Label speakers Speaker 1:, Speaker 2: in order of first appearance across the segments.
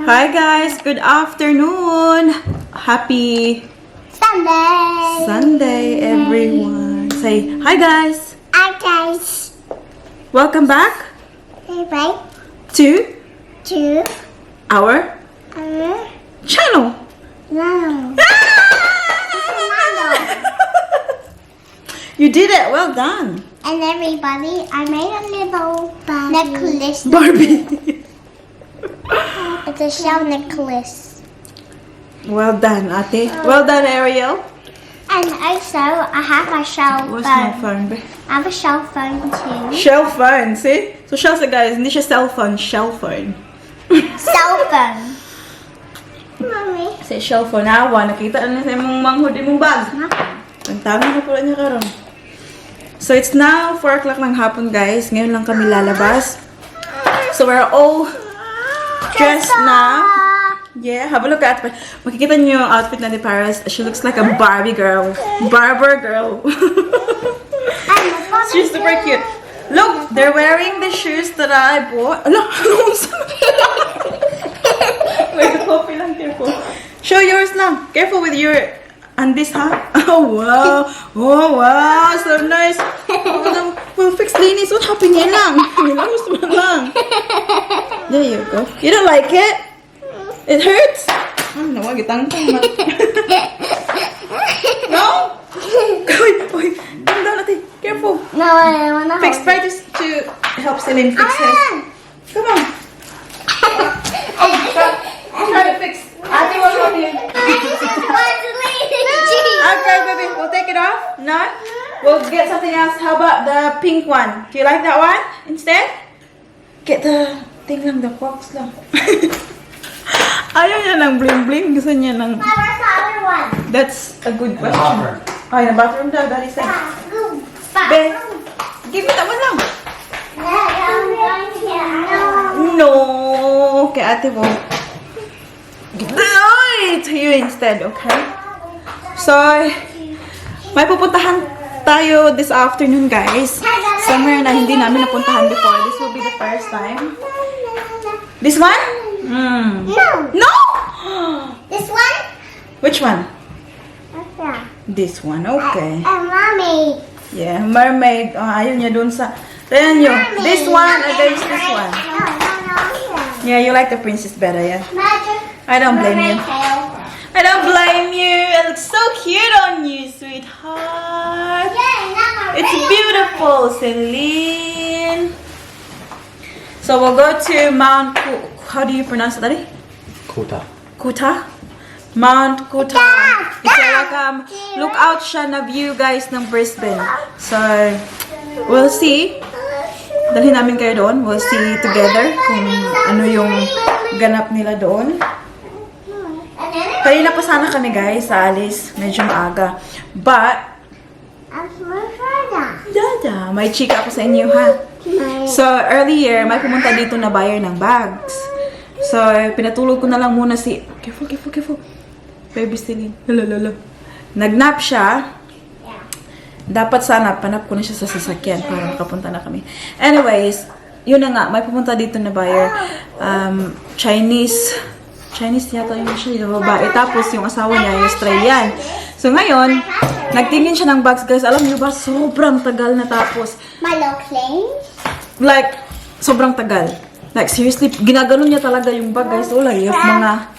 Speaker 1: Hi guys, good afternoon. Happy Sunday everyone. Say hi guys.
Speaker 2: Hi guys.
Speaker 1: Welcome back
Speaker 2: Bye
Speaker 1: to
Speaker 2: to
Speaker 1: our channel.
Speaker 2: no.
Speaker 1: You did it. Well done.
Speaker 2: And everybody, I made a little necklace.
Speaker 1: Barbie.
Speaker 2: It's a shell necklace.
Speaker 1: Well done, Ate. Well done, Ariel.
Speaker 2: And also, I have a shell
Speaker 1: What's my
Speaker 2: phone.
Speaker 1: phone?
Speaker 2: I have a shell phone too.
Speaker 1: Shell phone, see? So shell sa guys, hindi siya cell phone, shell phone.
Speaker 2: Cell phone. Mommy.
Speaker 1: Say shell phone, awa, nakita na sa imong manghod imong bag. Ang tama na pala niya karon. So it's now 4 o'clock ng hapon guys. Ngayon lang kami lalabas. So we're all dressed now. Yeah, have a look at it. Makikita niyo yung outfit na ni Paris. She looks like a Barbie girl. Barber girl. She's super cute. Look, they're wearing the shoes that I bought. Ano? Wait, copy lang. Careful. Show yours lang. Careful with your undies, huh? Oh, wow. Oh, wow. So nice. Oh, well, fix linis. What happened yan lang? Nilamus mo lang. There you go. You don't like it? It hurts? Oh, nawag itang tama. No? Uy, calm down, Ate. Careful.
Speaker 2: No, I don't want to.
Speaker 1: Fix, try to help Celine fix his. Come on. Oh, try to fix. Ate, what's wrong here? Okay, baby, we'll take it off. No? We'll get something else. How about the pink one? Do you like that one instead? Get the thing lang, the box lang. Ayaw niya ng bling-bling. Gusto niya ng...
Speaker 2: Where's the other one?
Speaker 1: That's a good question. Oh, in the bathroom daw. Daddy said. Be, give me that one lang. No. Okay, ate mo. Ay, to you instead, okay? So, may pupuntahan tayo this afternoon, guys. Somewhere na hindi namin napuntahan before. This will be the first time. This one?
Speaker 2: No.
Speaker 1: No!
Speaker 2: This one?
Speaker 1: Which one?
Speaker 2: Yeah.
Speaker 1: This one, okay.
Speaker 2: Mommy.
Speaker 1: Yeah, mermaid. Ayun niya dun sa... Ayan nyo. This one against this one.
Speaker 2: No.
Speaker 1: Yeah, you like the princess better, yeah?
Speaker 2: Magic.
Speaker 1: I don't blame you.
Speaker 2: Tail.
Speaker 1: I don't blame you. It looks so cute on you, sweetheart. It's beautiful, Celine. So we'll go to Mount... How do you pronounce it, Daddy?
Speaker 3: Coot-Tha.
Speaker 1: Coot-Tha? Mount Coot-Tha. It's like look out siya na view guys ng Brisbane. So we'll see. Dalhin namin kayo doon. We'll see together kung ano yung ganap nila doon. Kanina pa sana kami guys sa alis. Medyo maaga. But Dada, may chika ako sa inyo ha. So earlier, may pumunta dito na buyer ng bags. So pinatulog ko na lang muna si... Careful. Baby Celine. Lalalala. Nagnap siya. Dapat sana, panap ko na siya sa sasakyan para makapunta na kami. Anyways, yun na nga, may pupunta dito na buyer. Chinese yata yun siya, yung babae. Tapos yung asawa niya, yung Australian. So ngayon, nagtingin siya ng bags, guys. Alam niyo ba, sobrang tagal na tapos. Like, sobrang tagal. Like, seriously, ginagano niya talaga yung bag, guys. Wala, yung mga...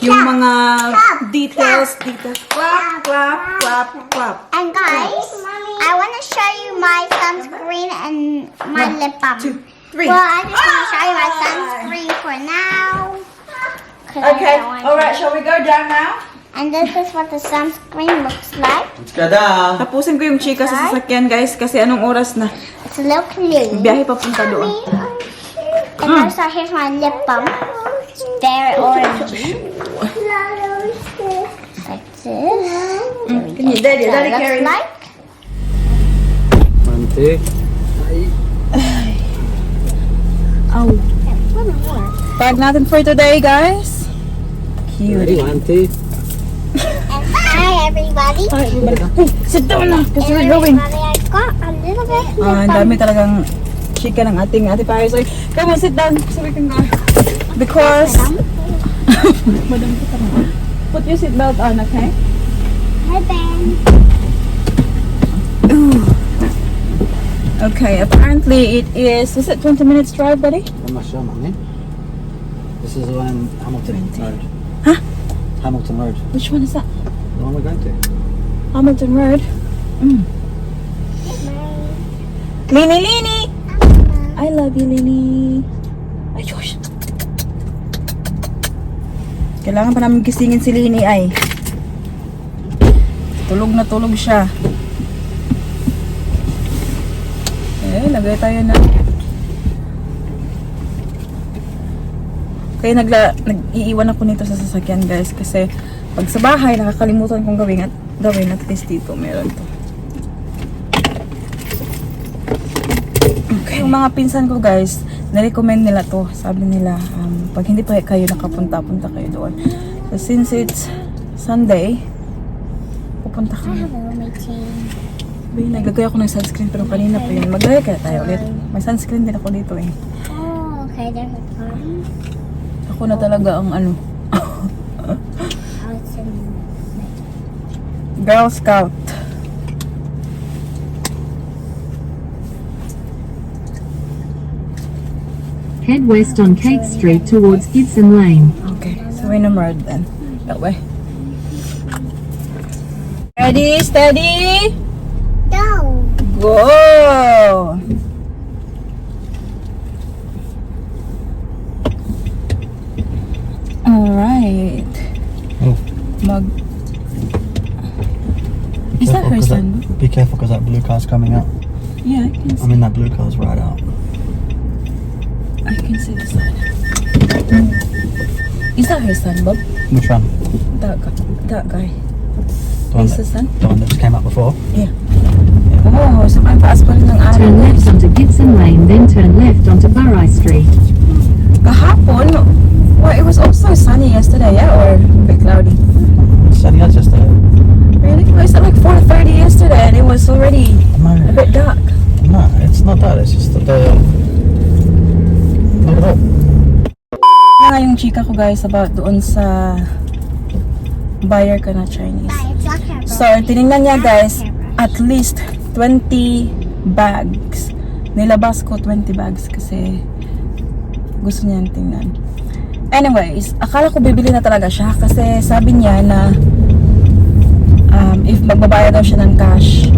Speaker 1: Yung mga details. Clap.
Speaker 2: And guys, I want to show you my sunscreen and my lip balm.
Speaker 1: 2, 3.
Speaker 2: Well, I just want to show you my sunscreen for now.
Speaker 1: Okay, alright, shall we go down now?
Speaker 2: And this is what the sunscreen looks like.
Speaker 3: Let's go down.
Speaker 1: Tapusin ko yung chika sa sasakyan, guys, kasi anong oras na?
Speaker 2: It's a little blue.
Speaker 1: Biyahe papunta doon.
Speaker 2: And also, here's my lip balm. It's very orangey. Like this.
Speaker 1: Daddy
Speaker 2: Looks
Speaker 1: carry.
Speaker 2: like.
Speaker 3: 1, 2.
Speaker 1: Ow. Bag natin for today, guys.
Speaker 3: Ready? 1, 2.
Speaker 2: And hi, everybody.
Speaker 1: Sit down na, kasi we're going.
Speaker 2: I got a little bit.
Speaker 1: Ang dami talagang chika ng Ate Paris. Come on, sit down so we can go. Because put your seatbelt on, okay?
Speaker 2: Hi, Ben.
Speaker 1: Okay, apparently it is it 20 minutes drive, buddy?
Speaker 3: I'm not sure, man. This is the one in Hamilton Road.
Speaker 1: Huh?
Speaker 3: Hamilton Road.
Speaker 1: Which one is that?
Speaker 3: The one we're going to.
Speaker 1: Hamilton Road. Lini, Lini! I love you, Lini. Ay, Josh. Kailangan pa namin gisingin si Lini ay. Tulog na tulog siya. Eh, lagay tayo na. Kaya nag-iiwan ako nito sa sasakyan, guys, kasi pag sa bahay nakakalimutan kong gawin at least dito meron to. Okay, yung mga pinsan ko, guys, na-recommend nila to. Sabi nila, pag hindi pa kayo nakapunta kayo doon. So since it's Sunday, pupunta kami. Bay, naglagay ako ng sunscreen pero kanina pa yun. Maglagay kaya tayo ulit. May sunscreen din ako dito eh.
Speaker 2: Oh, okay. There's a party.
Speaker 1: Ako na talaga ang ano. Girl Scout.
Speaker 4: Head west on Kate Street towards Gibson Lane.
Speaker 1: Okay, so Wynnum Road then. That way. Ready, steady,
Speaker 2: Go.
Speaker 1: go! Alright.
Speaker 3: Oh.
Speaker 1: Is that her son?
Speaker 3: Be careful because that blue car's coming out.
Speaker 1: Yeah, I can see.
Speaker 3: I mean, that blue car's right out.
Speaker 1: I can see the sign. Is that her son, Bob?
Speaker 3: Which one?
Speaker 1: That guy.
Speaker 3: The one,
Speaker 1: Is the son?
Speaker 3: the one that just came out before?
Speaker 1: Yeah. Oh, so ang taas pa rin ng araw.
Speaker 4: Turn left onto Gibson Lane, then turn left onto Burrai Street.
Speaker 1: Kahapon, well, it was also sunny yesterday, yeah, or a bit cloudy.
Speaker 3: Sunny as yesterday.
Speaker 1: Really? It was at like 4:30 yesterday and it was already
Speaker 3: No,
Speaker 1: a bit dark.
Speaker 3: no, it's not that. It's just that not at all.
Speaker 1: Ano nga yung chika ko, guys, about doon sa buyer ka na Chinese.
Speaker 2: It's your camera.
Speaker 1: So, tinignan niya, guys, at least 20 bags. Nilabas ko 20 bags kasi gusto niya tingnan. Anyways, akala ko bibili na talaga siya kasi sabi niya na if magbabayad daw siya ng cash,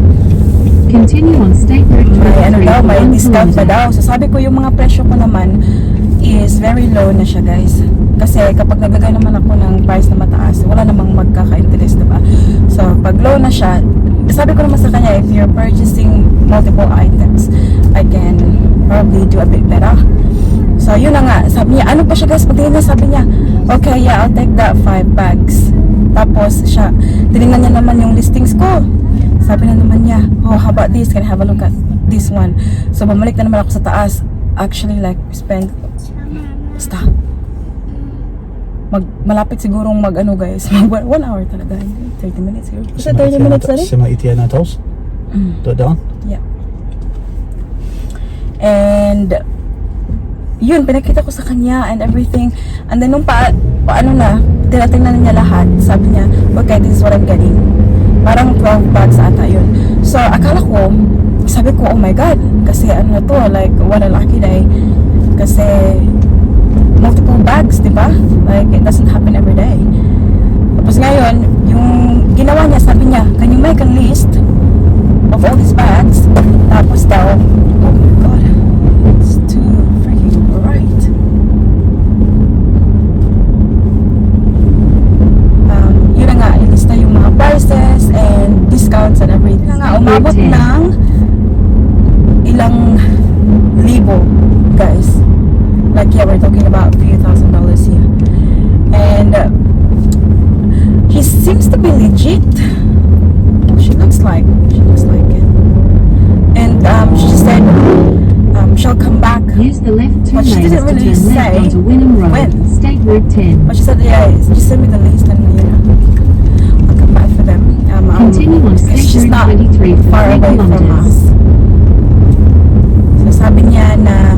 Speaker 4: Continue on State Road
Speaker 1: may ano
Speaker 4: 23
Speaker 1: daw,
Speaker 4: for
Speaker 1: may
Speaker 4: 1
Speaker 1: discount pa
Speaker 4: kilometer.
Speaker 1: daw. So sabi ko yung mga presyo ko naman is very low na siya, guys. Kasi kapag naglagay naman ako ng price na mataas, wala namang magkaka-interest, diba? So pag low na siya, sabi ko naman sa kanya, if you're purchasing multiple items, I can probably do a bit better. So yun na nga, sabi niya, ano pa siya, guys, pagtingin niya, sabi niya, okay, yeah, I'll take that 5 bags. Tapos siya, tinignan niya naman yung listings ko. Sabi na naman niya, oh, how about this? Can I have a look at this one? So bumalik na naman ako sa taas. Actually, like, spend, basta, malapit sigurong ano, guys, 1 hour talaga. 30 minutes here. Is it 30 minutes already?
Speaker 3: Sima ETA no tolls. Do it down.
Speaker 1: Yeah. And yun, pinakita ko sa kanya and everything. And then nung paano na, tinatingnan niya lahat. Sabi niya, okay, this is what I'm getting. Parang 12 bags ata yun. So, akala ko, sabi ko, oh my God. Kasi ano na to, like, what a lucky day. Kasi multiple bags, di ba? Like, it doesn't happen every day. Tapos ngayon, yung ginawa niya, sabi niya, can you make a list of all these bags? Tapos daw, oh my God, it's too freaking bright. Yun na nga, ilista yung mga prices and discounts and everything. Yun na nga, umabot ng ilang libo, guys. Like, yeah, we're talking about a few $1,000s here. And he seems to be legit. She looks like it. And she said she'll come back.
Speaker 4: Use the left 2
Speaker 1: But she
Speaker 4: lanes
Speaker 1: didn't
Speaker 4: to
Speaker 1: really
Speaker 4: turn left
Speaker 1: say
Speaker 4: onto Wynnum Road,
Speaker 1: when.
Speaker 4: State Route 10.
Speaker 1: But she said, yeah, just send me the list and I'll come back for them.
Speaker 4: Continue on State
Speaker 1: She's
Speaker 4: Route
Speaker 1: not
Speaker 4: 23 for
Speaker 1: far
Speaker 4: 3
Speaker 1: away from
Speaker 4: kilometers.
Speaker 1: us. So sabi niya na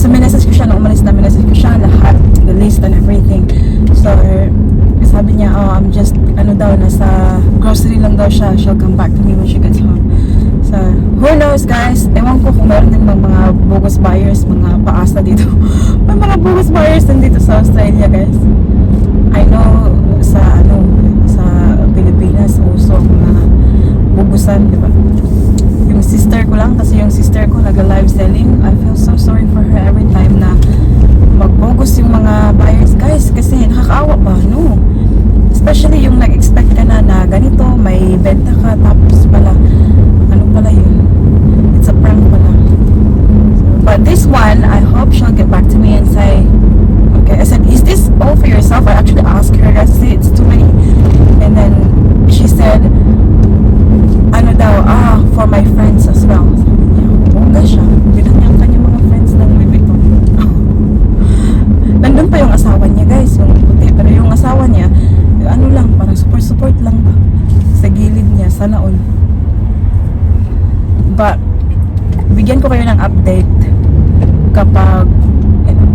Speaker 1: So minessage ko siya nung umalis na, minessage ko siya lahat, the list and everything. So sabi niya, oh, I'm just, ano daw, nasa grocery lang daw siya. She'll come back to me when she gets home. So, who knows guys? Ewan ko kung meron din mga bogus buyers, mga paasa dito. May mga bogus buyers din dito sa Australia guys. I know sa Pilipinas uso ang mga bubusan, di ba? Yung sister ko lang, kasi yung sister ko nag-live selling. I feel so sorry for her every time na magbogus yung mga buyers guys, kasi nakakaawa ba, no? Especially yung nag-expect ka na ganito, may benta ka, tapos pala ano pala yun, it's a prank pala. But this one, I hope she'll get back to me and say, okay, I said, is this all for yourself? I actually asked her, I said, it's too many. And then she said, ano daw, for my friends as well. Sabi niya, bongga siya, binanyan ka niya mga friends ng Louis Vuitton. Nandun pa yung asawa niya guys, yung puti, pero yung asawa niya, ano lang, parang support lang ba sa gilid niya, sana all. But bigyan ko kayo ng update kapag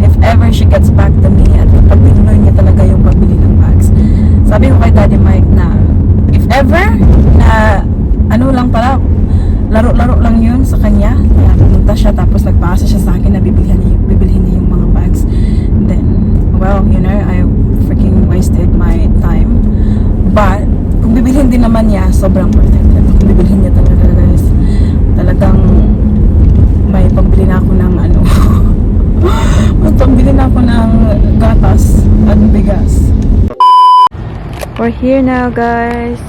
Speaker 1: if ever she gets back to me at pag tinuloy niya talaga yung pagbili ng bags. Sabi ko kay Daddy Mike na if ever na ano lang pala, laro-laro lang yun sa kanya, na pumunta siya tapos nagpaasa siya sa akin na bibilhin niya yung mga bags, then well, you know, I freaking wasted my time. But kung bibilhin din naman niya, sobrang worth it. Kung bibilhin niya talaga guys, talagang may pambili na ako ng ano may pambili na ako ng gatas at bigas. We're here now guys,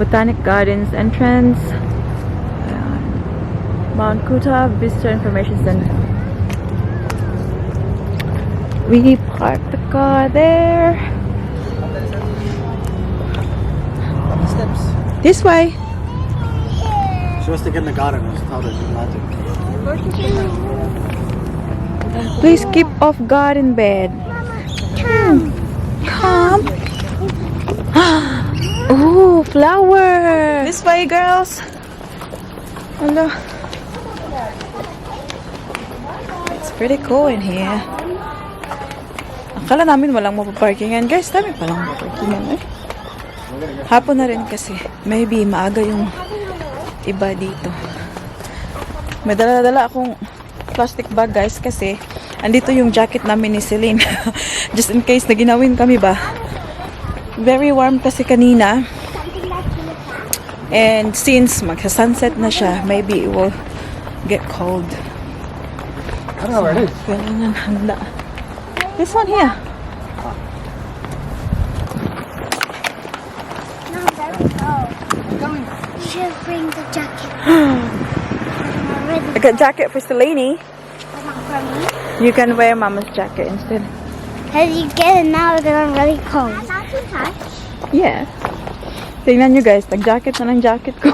Speaker 1: Botanic Gardens entrance, Mount Coot-Tha Visitor Information Center. We parked the car there.
Speaker 3: Steps.
Speaker 1: This way.
Speaker 3: She wants to get in the garden. I was told her not to.
Speaker 1: Please keep off garden bed. Come. Oh, flower. This way, girls. Hello. It's pretty cool in here. Akala namin walang mapaparkingan. Guys, dami palang mapaparkingan eh. Hapon na rin kasi. Maybe maaga yung iba dito. May dala-dala akong plastic bag guys kasi andito yung jacket namin ni Celine. Just in case na ginawin kami ba. Very warm kasi kanina. And since magsa-sunset na siya, maybe it will get cold.
Speaker 3: I don't know where it is.
Speaker 1: Kailangan handa. This one here.
Speaker 2: No, very cold. You should bring the jacket.
Speaker 1: I got jacket for Selene.
Speaker 2: Not for me.
Speaker 1: You can wear Mama's jacket instead.
Speaker 2: How do you get it now that I'm really cold? Not too touch.
Speaker 1: Yeah. Tingnan nyo guys, nag-jacket na ng jacket ko.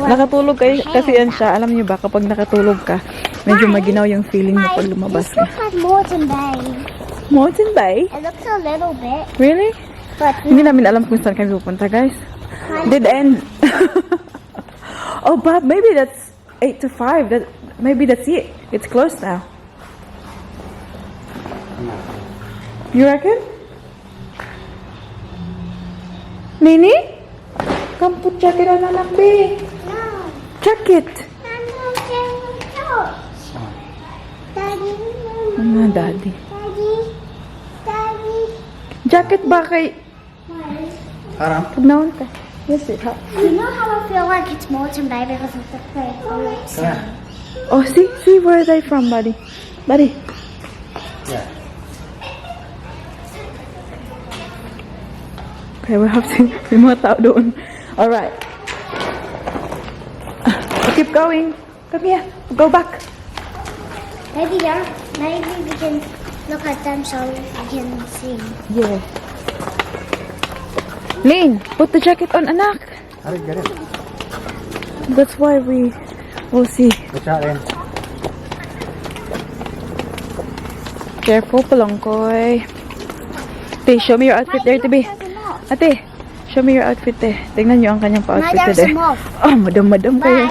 Speaker 1: Nakatulog kasi yan siya. Alam nyo ba, kapag nakatulog ka, medyo maginaw yung feeling mo pag lumabas
Speaker 2: This
Speaker 1: ka.
Speaker 2: looks like Moreton Bay.
Speaker 1: Moreton Bay?
Speaker 2: It looks a little bit,
Speaker 1: Really?
Speaker 2: but
Speaker 1: Hindi namin alam kung saan kami pupunta guys. Dead end. Oh, but maybe that's 8 to 5. Maybe that's it. It's closed now. You reckon? Nini? Come put jacket on anak B.
Speaker 2: no.
Speaker 1: Jacket.
Speaker 2: Daddy,
Speaker 1: Ano daddy?
Speaker 2: Daddy.
Speaker 1: Jacket ba kay...
Speaker 3: Haram.
Speaker 1: Pagnaon ka. Yes, it ha.
Speaker 2: You know how I feel like it's Moreton Bay because of the place.
Speaker 3: Come here.
Speaker 1: Oh, see where are they from, buddy? Buddy.
Speaker 3: Yeah.
Speaker 1: Okay, we have to... May mga tao doon. Alright. Keep going. Come here. Go back.
Speaker 2: Maybe we can look at them so we can see.
Speaker 1: Yeah. Lane, put the jacket on, anak.
Speaker 3: How did you get in?
Speaker 1: That's why we will see.
Speaker 3: Watch out, in.
Speaker 1: Careful, palangkoy. Ate, show me your outfit there, Tibi. Ate, show me your outfit there. Tingnan nyo ang kanyang pa-outfit
Speaker 2: there's
Speaker 1: there.
Speaker 2: a moth.
Speaker 1: Oh, madam kayo.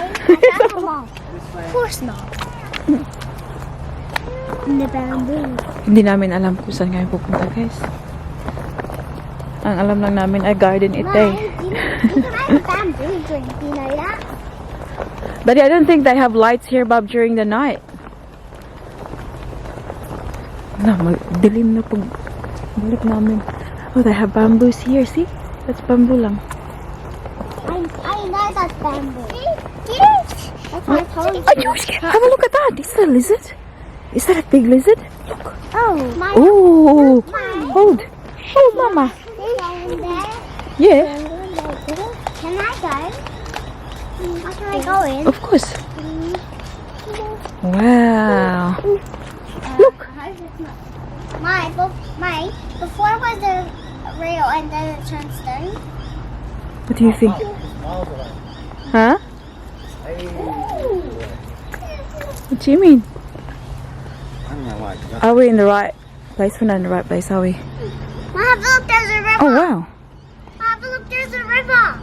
Speaker 2: Of course not. In the bamboo.
Speaker 1: Hindi namin alam kung saan kami pupunta, guys. Ang alam lang namin ay garden ite.
Speaker 2: Mom, you can have a bamboo drink, you know that?
Speaker 1: Daddy, I don't think they have lights here, Bob, during the night. No, dilim na pag balik namin. Oh, they have bamboos here, see? That's bamboo lang.
Speaker 2: I know that's bamboo. Yes. That's my told you.
Speaker 1: Have a look at that. Is that a lizard? Is that a big lizard? Look.
Speaker 2: Oh, my.
Speaker 1: Oh, hold. Oh, mama. Yeah,
Speaker 2: Can I go? Can I go in?
Speaker 1: of course. Wow. Look.
Speaker 2: My, before was a real and then it turned stone.
Speaker 1: What do you think? Huh? What do you mean?
Speaker 3: I don't know why.
Speaker 1: Are we in the right place? We're not in the right place, are we?
Speaker 2: Mom, have a look, there's a river.
Speaker 1: Oh, wow.
Speaker 2: Mom, have a look, there's a river.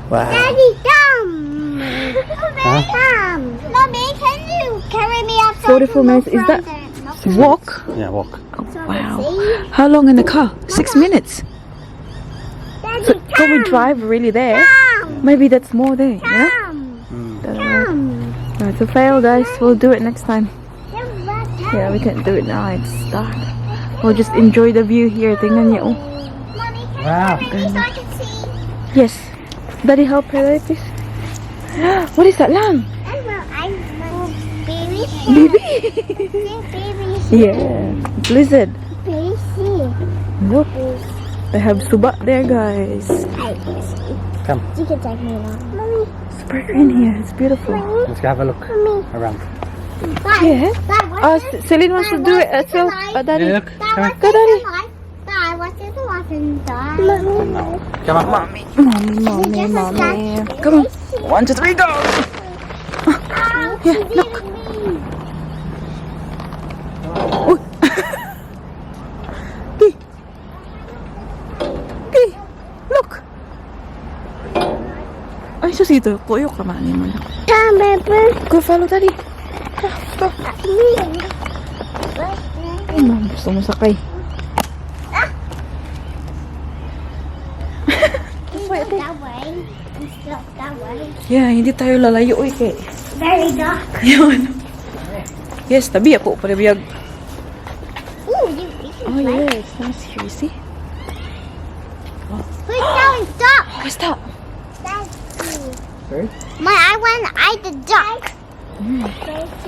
Speaker 3: Wow.
Speaker 2: Daddy, come. Mommy, can you carry me up?
Speaker 1: 44 minutes. Is that walk?
Speaker 3: Yeah, walk.
Speaker 1: Wow. How long in the car? 6 minutes.
Speaker 2: Daddy,
Speaker 1: So can we drive really there?
Speaker 2: come.
Speaker 1: Maybe that's more there, you know? Don't know.
Speaker 2: Come.
Speaker 1: It's a fail, guys. We'll do it next time.
Speaker 2: Come.
Speaker 1: Yeah, we can't do it now. It's dark. We'll just enjoy the view here. Tingnan niyo. Oh.
Speaker 2: Mommy, can
Speaker 3: Wow.
Speaker 2: you carry me so I can see?
Speaker 1: Yes. Daddy, help her there, please. What is that, lamb?
Speaker 2: I'm baby.
Speaker 1: Baby.
Speaker 2: Baby.
Speaker 1: Yeah. It's lizard.
Speaker 2: Baby.
Speaker 1: Look. They have suba there, guys.
Speaker 3: Come.
Speaker 2: You can take me now. Mommy.
Speaker 1: Super green here. It's beautiful.
Speaker 3: Let's go have a look around.
Speaker 1: Yeah.
Speaker 2: Dad, what's this?
Speaker 1: Celine wants to do it as well. Daddy.
Speaker 3: Yeah, look.
Speaker 2: Dad,
Speaker 3: Come
Speaker 2: what's
Speaker 3: on.
Speaker 1: Go,
Speaker 2: this
Speaker 1: Daddy.
Speaker 2: in life? Dad, what's this in life and die?
Speaker 3: Come on.
Speaker 1: Mommy. Come on. 1, 2, 3, go. Yeah, look. Oh. Hey. Hey. Look. Ay, susito. Puyo ka man mo na. Go follow daddy. Go. Ay, ma'am. Gusto mo sakay.
Speaker 2: That way. That way.
Speaker 1: Yeah, hindi tayo lalayo. Uy, kay.
Speaker 2: Very dark.
Speaker 1: Yun. Yes, tabi ako. Paribiyag.
Speaker 2: Ooh, you
Speaker 1: Oh, yeah. It's nice here. You see?
Speaker 2: Who's selling duck?
Speaker 1: What's that?
Speaker 2: That's you.
Speaker 3: Sorry?
Speaker 2: I the duck.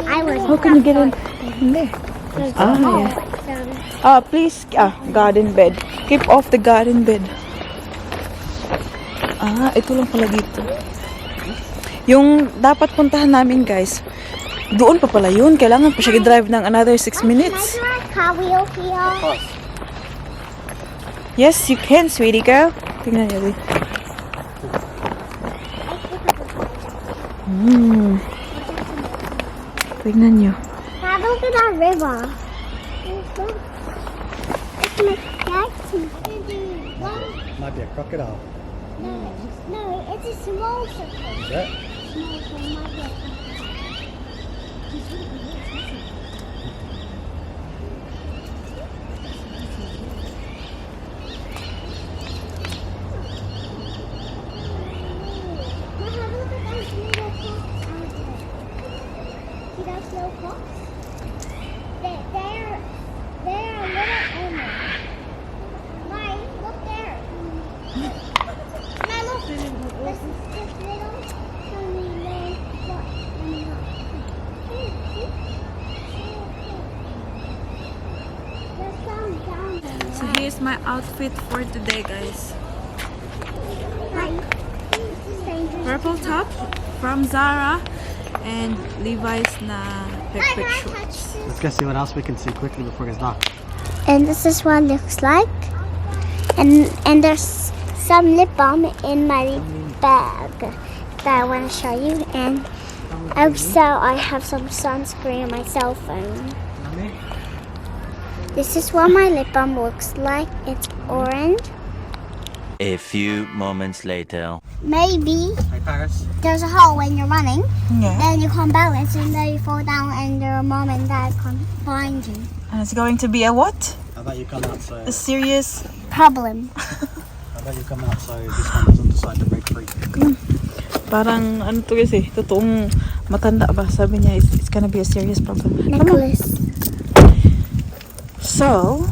Speaker 2: I was.
Speaker 1: How can you get in there? Ah, yeah. Please, garden bed. Keep off the garden bed. Ito lang pala dito. Yung dapat puntahan namin, guys, doon pa pala yun. Kailangan pa siya i-drive ng another 6 minutes.
Speaker 2: Can I do a car wheel here?
Speaker 1: Yes, you can, sweetie girl. Tingnan niyo, wait. Tingnan niyo.
Speaker 2: Have a look at that river. It's my taxi.
Speaker 3: Might be a crocodile.
Speaker 2: No, it's a small circle.
Speaker 3: Is that?
Speaker 2: Small circle might be a
Speaker 1: So here's my outfit for today, guys. Purple top from Zara and Levi's na quick shorts.
Speaker 3: Let's go see what else we can see quickly before it gets dark.
Speaker 2: And this is what it looks like. And there's some lip balm in my bag that I want to show you. And also I have some sunscreen on my cell phone. This is what my lip balm looks like. It's orange.
Speaker 5: A few moments later.
Speaker 2: Maybe
Speaker 3: Hey, Paris.
Speaker 2: there's a hole when you're running,
Speaker 1: Yeah.
Speaker 2: and you can't balance, and then you fall down, and your mom and dad can't find you.
Speaker 1: And it's going to be a what?
Speaker 3: How about you come out so?
Speaker 1: A serious...
Speaker 2: Problem.
Speaker 3: How about you come out so this one doesn't decide to break free?
Speaker 1: Parang ano to kasi, totoong matanda ba? Sabi niya, it's gonna be a serious problem.
Speaker 2: Nicholas.
Speaker 1: So,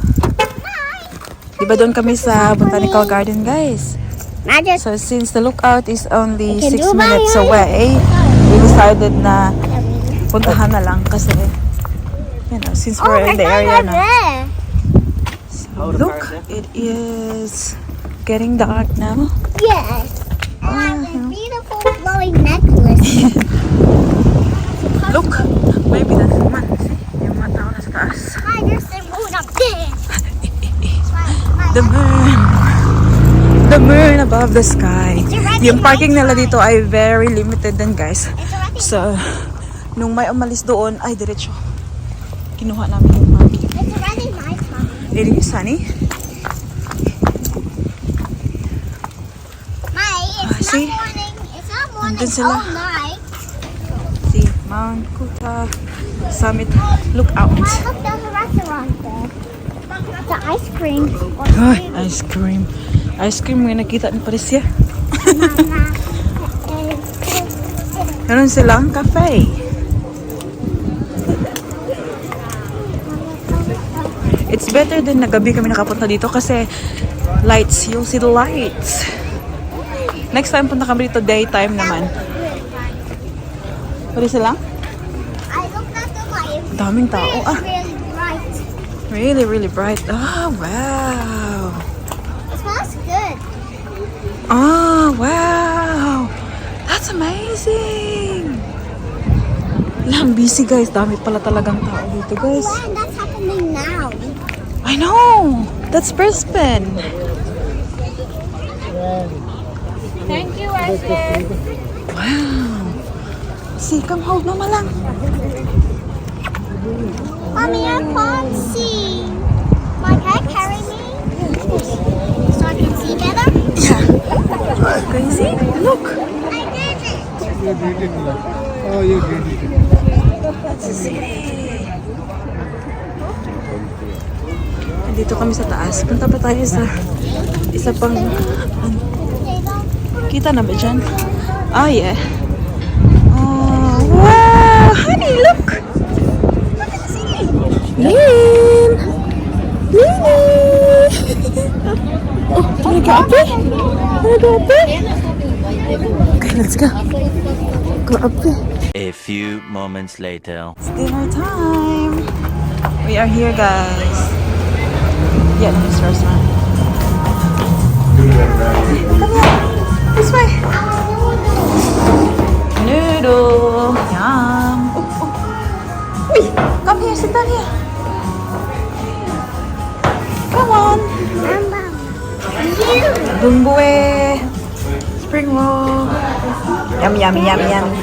Speaker 1: di ba doon kami sa Botanical Garden, guys?
Speaker 2: Magic.
Speaker 1: So, since the lookout is only
Speaker 2: Okay,
Speaker 1: 6
Speaker 2: do
Speaker 1: minutes
Speaker 2: ba yun?
Speaker 1: away, we decided na puntahan na lang kasi, you know, since
Speaker 2: Oh,
Speaker 1: we're in the area na.
Speaker 2: there.
Speaker 1: So, look, it is getting dark now.
Speaker 2: Yes. I have a beautiful glowing necklace.
Speaker 1: Look, maybe that's the man. See, yung mga tao nasa taas.
Speaker 2: Hi, there's the moon up there.
Speaker 1: The moon. The moon above the sky. Yung parking nila dito ay very limited din, guys. So, nung may umalis doon, ay diretso. Kinuha namin yung parking.
Speaker 2: It's already nighttime.
Speaker 1: It is sunny.
Speaker 2: It's
Speaker 1: see?
Speaker 2: not morning. It's not morning.
Speaker 1: Andun sila.
Speaker 2: All night.
Speaker 1: See, Mount Coot-Tha Summit Lookout.
Speaker 2: Look, there's a restaurant there. The ice cream.
Speaker 1: Ay, ice cream. Ice cream, may nakita ni Parisya. Meron silang cafe. It's better than na gabi kami nakapunta dito kasi lights, you'll see the lights. Next time punta kami dito daytime naman. Pwede silang?
Speaker 2: I looked at the light.
Speaker 1: Daming tao.
Speaker 2: It's
Speaker 1: Ah,
Speaker 2: really bright.
Speaker 1: really, really bright. Oh, wow.
Speaker 2: It smells good.
Speaker 1: Oh, wow. That's amazing. Lang busy, guys. Dami pala talagang tao dito, guys.
Speaker 2: When that's happening now.
Speaker 1: I know. That's Brisbane.
Speaker 2: Thank you, Esther.
Speaker 1: Wow. See, come hold Mama lang.
Speaker 2: Mommy, I can't see. My cat carry me? So I can see better?
Speaker 1: Can you see? Look.
Speaker 2: I did it.
Speaker 3: Oh, you did it.
Speaker 1: That's the city. Nandito kami sa taas. Punta pa tayo sa isa pang... Kita na ba dyan? Oh, yeah. Oh, wow! Honey, look! Look at the city! Lynn! Lynn! Oh, wanna go up there? Wanna go up there? Okay, let's go. Go up there.
Speaker 5: A few moments later.
Speaker 1: It's dinner time. We are here, guys. Vietnamese restaurant. Come here. This way. Noodle. Yum. Oh, oh. Uy, come here. Sit down here. Come on. Bungwe. Spring roll. Yummy, yummy, yummy, yummy.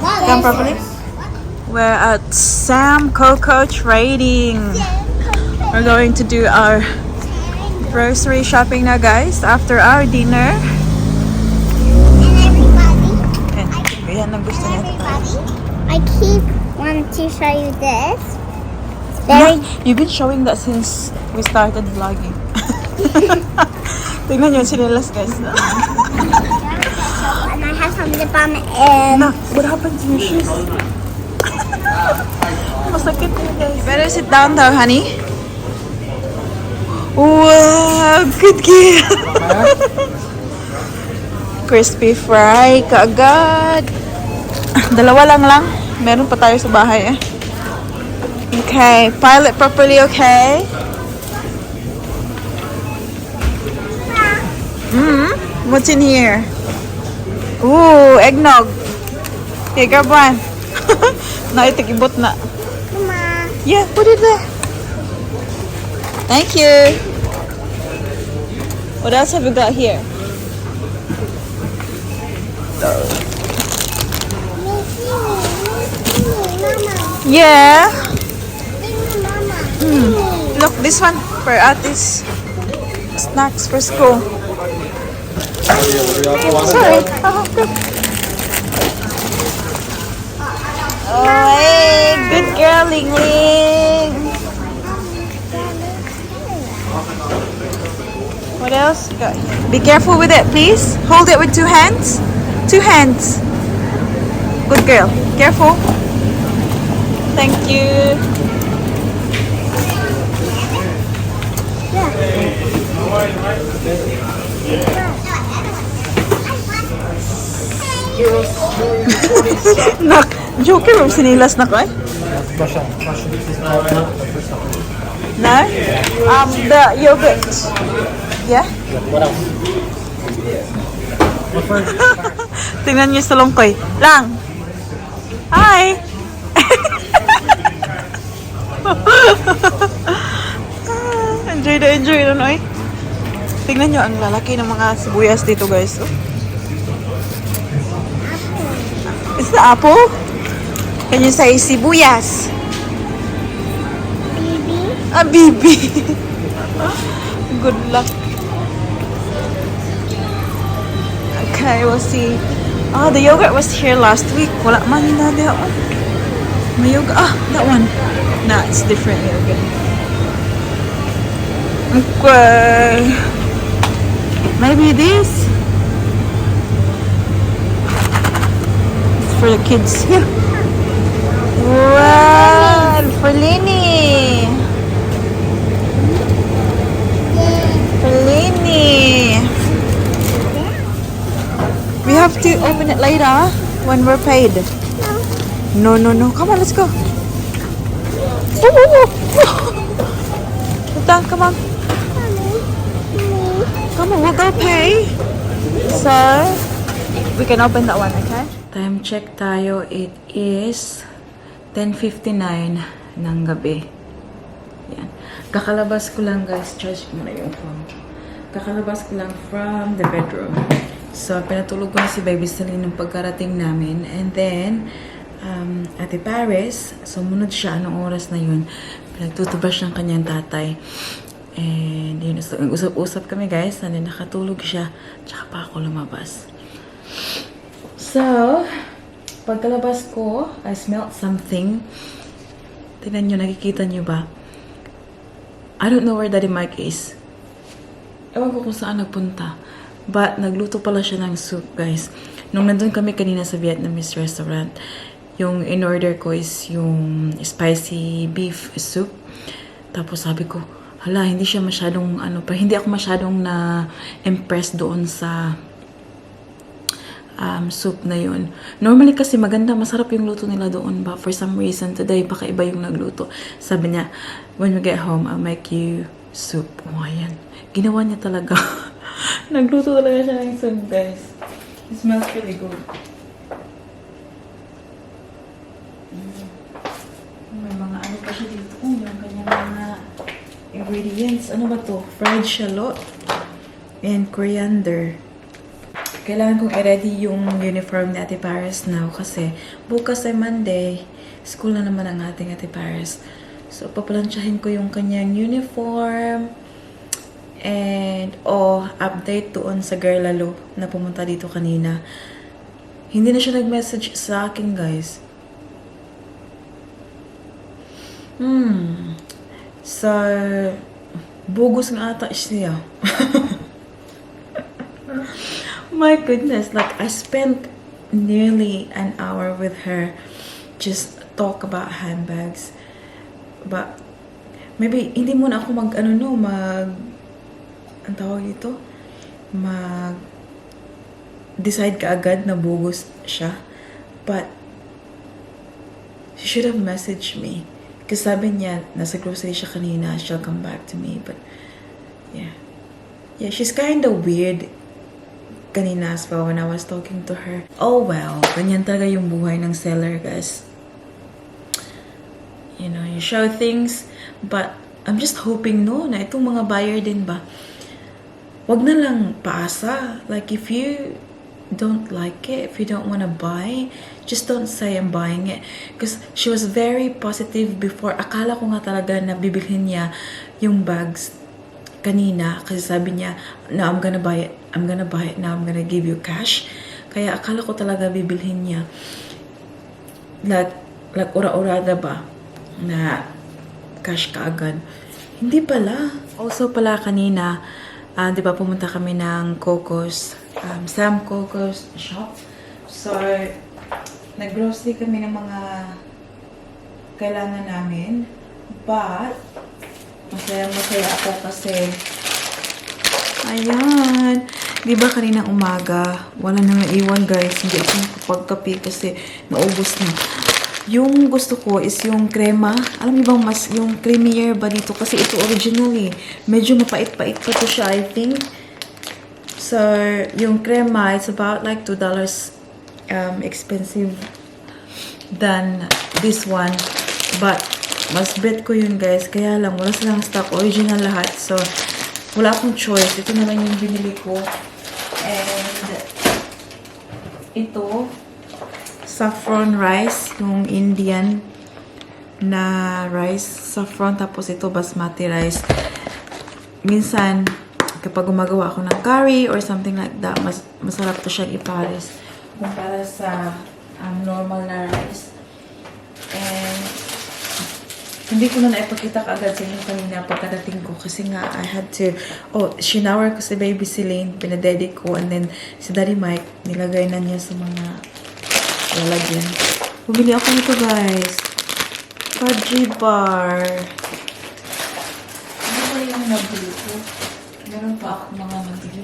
Speaker 1: Come properly. We're at Sam Coco Trading. We're going to do our grocery shopping now, guys, after our dinner.
Speaker 2: And everybody,
Speaker 1: And ayan ang gusto niya.
Speaker 2: I keep wanting to show you this.
Speaker 1: Yeah, you've been showing that since we started vlogging. Tingnan nyo, sinilas, guys.
Speaker 2: And I have some lip balm and
Speaker 1: Nah, what happened to your shoes? Masakit na, guys. You better sit down though, honey. Wow, good girl. Crispy fry, kaagad. Dalawa lang. Meron pa tayo sa bahay, eh. Okay, pile it properly, okay? What's in here? Ooh, eggnog. Okay, grab one. Naitikibot na.
Speaker 2: Mama.
Speaker 1: Yeah, put it there. Thank you. What else have we got here?
Speaker 2: Mama.
Speaker 1: Yeah.
Speaker 2: Mama.
Speaker 1: Look, this one for Ati's snacks for school. Sorry. Oh, hey, good girl, Ling Ling. What else? Be careful with it, please. Hold it with 2 hands. 2 hands. Good girl. Careful. Thank you. Nak, joker mo sinilas na ko eh? No? The yogurt. Yeah?
Speaker 3: What else?
Speaker 1: Tingnan niyo sa lungkoy. Lang! Hi! enjoy na noy. Tingnan niyo ang lalaki ng mga sibuyas dito, guys. Oh. Is the apple? Can you say sibuyas? Bibi. Good luck. Okay, we'll see. Oh, the yogurt was here last week. Wala man na that one. May yogurt. Ah, that one. Nah, it's different yogurt. Okay. Maybe this. It's for the kids. Here. Wow, for Lenny. For Lenny. We have to open it later when we're paid. No. Come on, let's go. Done, come on. Come on, we'll go pay. So, we can open that one, okay? Time check tayo. It is 10:59 ng gabi. Yan. Kakalabas ko lang, guys. Charge mo na yung phone. Kakalabas ko lang from the bedroom. So, pinatulog ko na si Baby Celine ng pagkarating namin. And then, Ate Paris, sumunod siya anong oras na yun. Pinagtutubrush ng kanyang tatay. And yun, so, usap-usap kami, guys. And then, nakatulog siya. Tsaka pa ako lumabas. So, pagkalabas ko, I smelled something. Tignan nyo, nakikita nyo ba? I don't know where Daddy Mike is. Ewan ko kung saan nagpunta. But, nagluto pala siya ng soup, guys. Nung nandun kami kanina sa Vietnamese restaurant, yung in-order ko is yung spicy beef soup. Tapos sabi ko, hala, hindi siya masyadong, hindi ako masyadong na-impressed doon sa soup na yun. Normally kasi maganda, masarap yung luto nila doon. But for some reason, today, baka iba yung nagluto. Sabi niya, when we get home, I'll make you soup. Oh, ayan. Ginawa niya talaga. Nagluto talaga siya ng soup, guys. It smells really good. May mga ano pa siya dito. Yung kanyang mga ingredients. Ano ba to? Fried shallot and coriander. Kailangan kong i-ready yung uniform ni Ate Paris now kasi bukas ay Monday. School na naman ang ating Ate Paris. So, papalansyahin ko yung kanyang uniform. And, update doon sa girl lalo na pumunta dito kanina. Hindi na siya nag-message sa akin, guys. So, Bugos nga ata siya. My goodness, like, I spent nearly an hour with her just talk about handbags. But, maybe, hindi muna ako ang tawag dito, decide ka agad na Bugos siya. But, she should have messaged me. Kasi sabi niya, nasa grocery siya kanina, she'll come back to me. But, yeah. Yeah, she's kind of weird kanina as well when I was talking to her. Oh well, ganyan talaga yung buhay ng seller, guys. You know, you show things, but I'm just hoping, na itong mga buyer din ba, wag na lang paasa. Like, if you don't like it, if you don't want to buy, just don't say I'm buying it. Because she was very positive before. Akala ko nga talaga na bibilhin niya yung bags kanina kasi sabi niya, no, I'm gonna buy it. I'm gonna buy it now. I'm gonna give you cash. Kaya akala ko talaga bibilhin niya. Like ura-urada ba? Na cash kaagad. Hindi pala. Also pala kanina, di ba pumunta kami ng Cocos, Sam Cocos shop. So, nag-grocery kami ng mga kailangan namin. But, masaya ako kasi, ayan. Di ba kaninang umaga, wala nang naiwan guys. Hindi ako nakapagkape kasi naubos na. Yung gusto ko is yung crema. Alam niyo bang mas yung creamier ba dito? Kasi ito original eh. Medyo mapait-pait pa to siya, I think. So, yung crema, it's about like $2 expensive than this one. But, mas bet ko yun guys. Kaya lang, wala silang stock. Original lahat. So, wala akong choice. Ito na lang yung binili ko. And, ito, saffron rice, yung Indian na rice, saffron, tapos ito basmati rice. Minsan, kapag gumagawa ako ng curry or something like that, masarap to siyang ipares kumpara sa normal na rice. And, hindi ko na naipakita kaagad sa inyo kanina pagkadating ko kasi nga I had to, shinhour ko si baby Celine, pinadedicate ko, and then si Daddy Mike, nilagay na niya sa mga lalagyan. Bumili ako nito guys. Fudgy bar. Ano ba yung nabili ko? Meron pa ako mga nabili.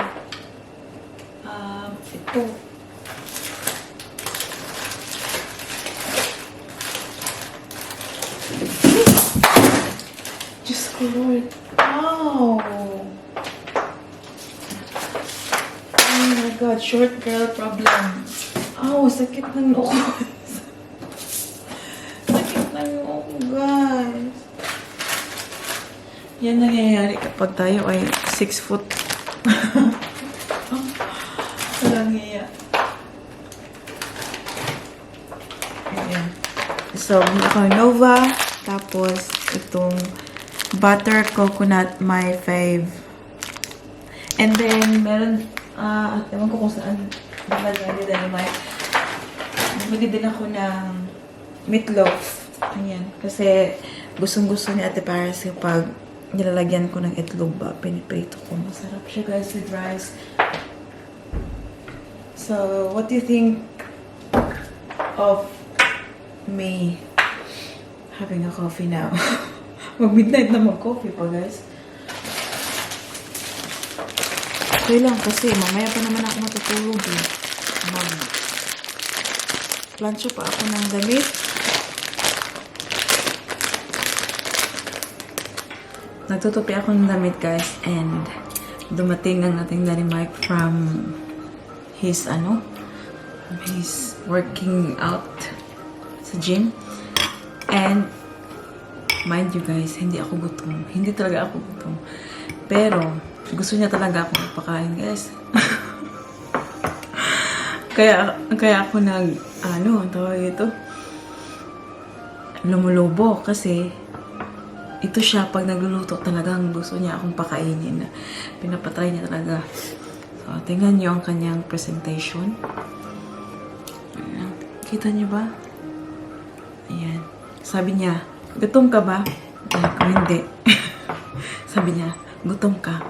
Speaker 1: Ito. Diyos ko Lord. Wow! Oh my God. Short girl problem. Sakit ng noo. Sakit ng noo, guys. Yan nangyayari kapag tayo ay 6 foot. Walang hiya. Ayan. So, ako Nova. Tapos, itong butter coconut, my fave. And then, meron, ewan ko kung saan bumili din ako ng meatloaf. Ayan. Kasi gustong-gusto ni Ate Paris kapag nilalagyan ko ng itlog ba, piniprito ko. Masarap siya guys with rice. So, what do you think of me having a coffee now? Mag-midnight na mag-coffee pa guys. Okay lang kasi mamaya pa naman ako matutulog eh. Plancho pa ako ng damit. Nagtutupi ako ng damit guys and dumating ang ating Daddy Mike from his he's working out sa gym. And mind you guys, hindi ako gutom. Hindi talaga ako gutom. Pero gusto niya talaga akong ipakain guys. Kaya ako ang tawag ito, lumulubo kasi ito siya pag nagluluto talagang gusto niya akong pakainin. Pinapatry niya talaga. So, tingnan niyo ang kanyang presentation. Ayan. Kita niyo ba? Ayan. Sabi niya, gutom ka ba? Kung hindi. Sabi niya, gutom ka.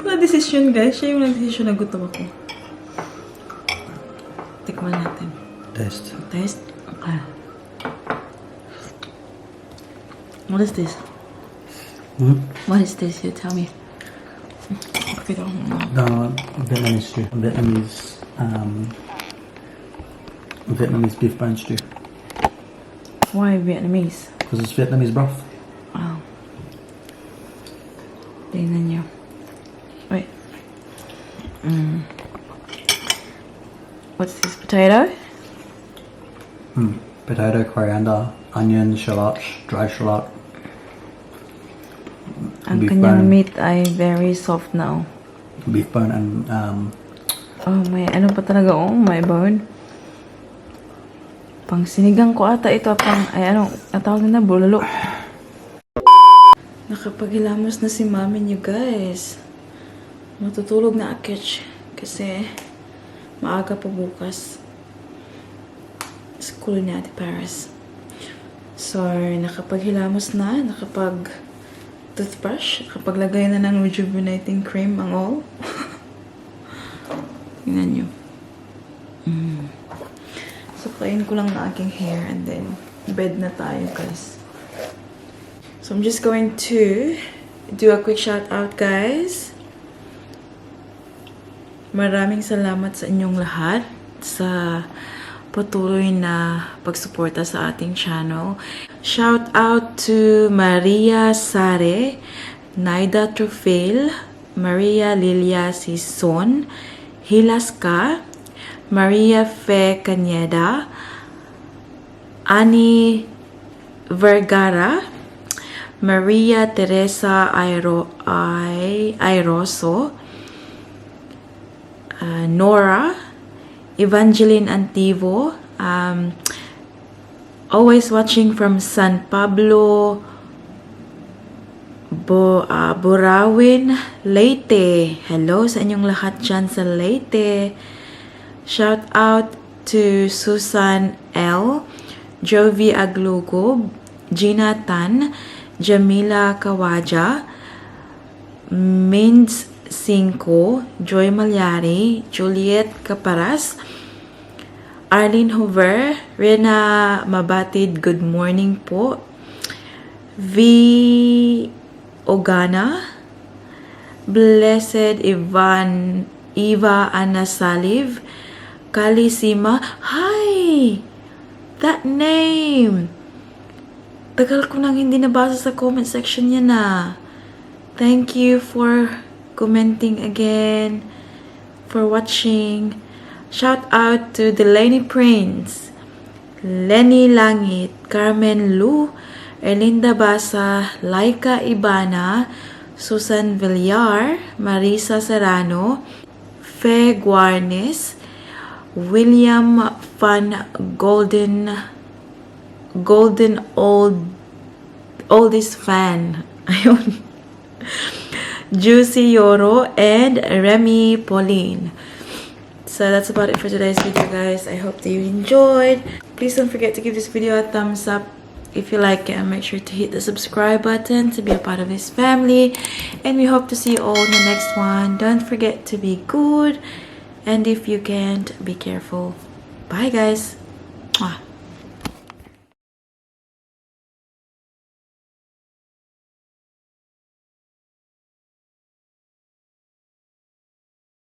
Speaker 1: Pala desisyon guys. Siya yung nag-desisyon na gutom ako. Tikman natin.
Speaker 3: Taste.
Speaker 1: Taste? Okay. What is this? What is this? You tell me. Okay, don't know.
Speaker 3: The Vietnamese stew. Vietnamese beef bone stew.
Speaker 1: Why Vietnamese?
Speaker 3: Because it's Vietnamese broth.
Speaker 1: Oh. Tingnan niyo. Wait. What's this? Potato?
Speaker 3: Potato, coriander, onion, shallots, dry shallot.
Speaker 1: Ang
Speaker 3: Beef
Speaker 1: kanyang
Speaker 3: bone.
Speaker 1: meat ay very soft now.
Speaker 3: Beef bone and
Speaker 1: Oh, may ano pa talaga? Oh, my bone. Pang sinigang ko ata ito. Ang tawag na bulalo. Nakapaghilamos na si mami niyo, guys. Matutulog na akit kasi maaga pa bukas. School ni Ate Paris. So, nakapaghilamos na, nakapag-toothbrush, nakapaglagay na ng rejuvenating cream ang all. Tingnan nyo. So, kain ko lang na aking hair and then bed na tayo, guys. So, I'm just going to do a quick shout out, guys. Maraming salamat sa inyong lahat sa patuloy na pagsuporta sa ating channel. Shout out to Maria Sare, Naida Trofel, Maria Lilia Sison, Hilaska, Maria Fe Cañeda, Ani Vergara, Maria Teresa Airoso, Nora, Evangeline Antivo, always watching from San Pablo, Burawin, Leyte. Hello sa inyong lahat dyan sa Leyte. Shout out to Susan L, Jovi Aglugob, Gina Tan, Jamila Kawaja, Minz 5, Joy Malyari, Juliet Caparas, Arlene Hoover, Rena Mabatid, good morning po, V. Ogana, Blessed Eva Anna Saliv, Kali Sima. Hi! That name! Tagal ko nang hindi nabasa sa comment section niya na. Thank you for commenting again, for watching. Shout out to Delaney Prince, Lenny Langit, Carmen Lu, Erlinda Basa, Laika Ibana, Susan Villar, Marisa Serrano, Fe Guarnes, William Van Golden oldest fan. Ayun. Juicy Yoro and Remy Pauline. So that's about it for today's video, guys. I hope that you enjoyed. Please don't forget to give this video a thumbs up if you like it, and make sure to hit the subscribe button to be a part of this family. And we hope to see you all in the next one. Don't forget to be good, and if you can't, be careful. Bye, guys. Mwah.